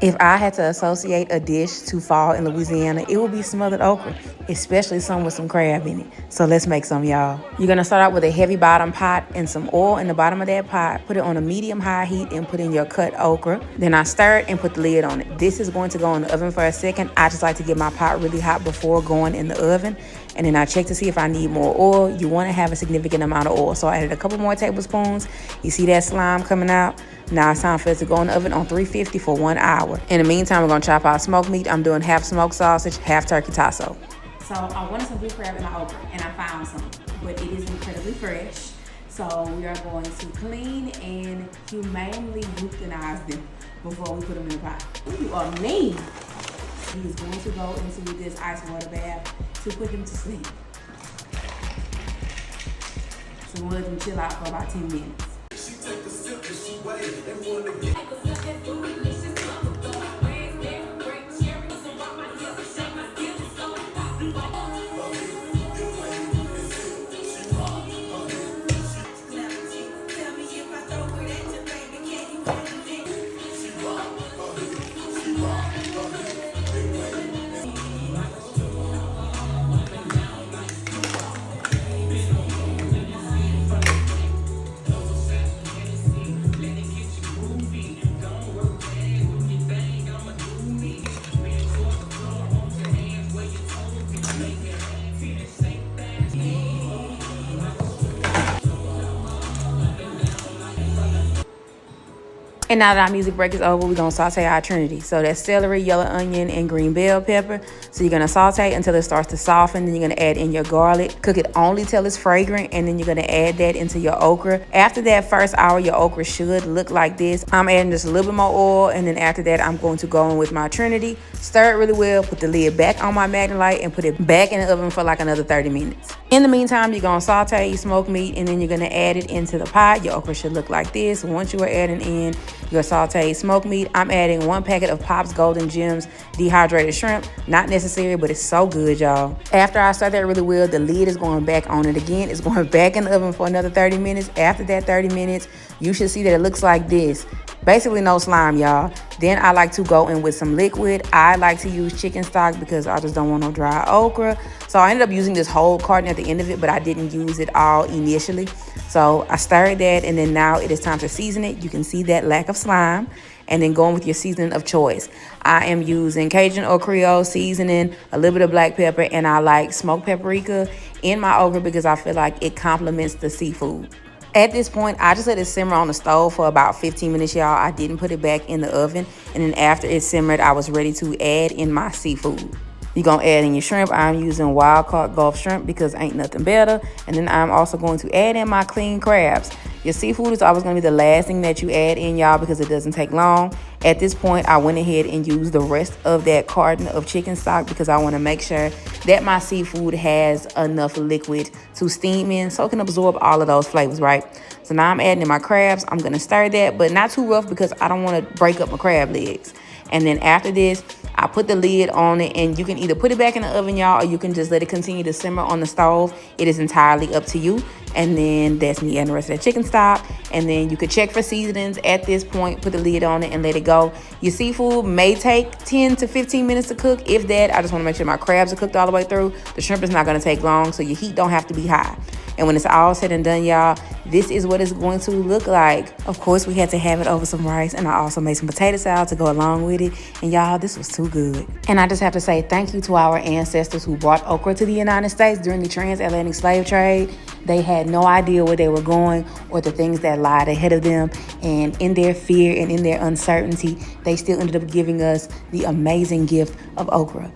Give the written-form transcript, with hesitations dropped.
If I had to associate a dish to fall in Louisiana, it would be smothered okra, especially some with some crab in it. So let's make some, y'all. You're gonna start out with a heavy bottom pot and some oil in the bottom of that pot. Put it on a medium-high heat and put in your cut okra. Then I stir it and put the lid on it. This is going to go in the oven for a second. I just like to get my pot really hot before going in the oven. And then I check to see if I need more oil. You wanna have a significant amount of oil. So I added a couple more tablespoons. You see that slime coming out? Now it's time for it to go in the oven on 350 for 1 hour. In the meantime, we're gonna chop out smoked meat. I'm doing half smoked sausage, half turkey tasso. So I wanted some blue crab in my okra, and I found some, but it is incredibly fresh. So we are going to clean and humanely euthanize them before we put them in the pot. You are mean. He is going to go into this ice water bath to put him to sleep. So we'll let them chill out for about 10 minutes. And now that our music break is over, we're gonna saute our trinity. So that's celery, yellow onion, and green bell pepper. So you're gonna saute until it starts to soften. Then you're gonna add in your garlic. Cook it only till it's fragrant, and then you're gonna add that into your okra. After that first hour, your okra should look like this. I'm adding just a little bit more oil, and then after that, I'm going to go in with my trinity. Stir it really well, put the lid back on my Magnalite, and put it back in the oven for like another 30 minutes. In the meantime, you're gonna saute your smoked meat, and then you're gonna add it into the pot. Your okra should look like this. Once you are adding in your sauteed smoked meat, I'm adding 1 packet of Pop's Golden Gems dehydrated shrimp. Not necessary, but it's so good, y'all. After I stir that really well, the lid is going back on it again. It's going back in the oven for another 30 minutes. After that 30 minutes, you should see that it looks like this. Basically no slime, y'all. Then I like to go in with some liquid. I like to use chicken stock because I just don't want no dry okra. So I ended up using this whole carton at the end of it, but I didn't use it all initially. So I stirred that, and then now it is time to season it. You can see that lack of slime. And then going with your seasoning of choice. I am using Cajun or Creole seasoning, a little bit of black pepper, and I like smoked paprika in my okra because I feel like it complements the seafood. At this point, I just let it simmer on the stove for about 15 minutes, y'all. I didn't put it back in the oven. And then after it simmered, I was ready to add in my seafood. You're going to add in your shrimp. I'm using wild-caught Gulf shrimp because ain't nothing better. And then I'm also going to add in my clean crabs. Your seafood is always going to be the last thing that you add in, y'all, because it doesn't take long. At this point, I went ahead and used the rest of that carton of chicken stock because I want to make sure that my seafood has enough liquid to steam in so it can absorb all of those flavors, right? So now I'm adding in my crabs. I'm going to stir that, but not too rough because I don't want to break up my crab legs. And then after this, I put the lid on it, and you can either put it back in the oven, y'all, or you can just let it continue to simmer on the stove. It is entirely up to you. And then that's me adding the rest of that chicken stock. And then you could check for seasonings at this point, put the lid on it and let it go. Your seafood may take 10 to 15 minutes to cook. If that, I just want to make sure my crabs are cooked all the way through. The shrimp is not going to take long, so your heat don't have to be high. And when it's all said and done, y'all, this is what it's going to look like. Of course, we had to have it over some rice, and I also made some potato salad to go along with it. And y'all, this was too good. And I just have to say thank you to our ancestors who brought okra to the United States during the transatlantic slave trade. They had no idea where they were going or the things that lied ahead of them. And in their fear and in their uncertainty, they still ended up giving us the amazing gift of okra.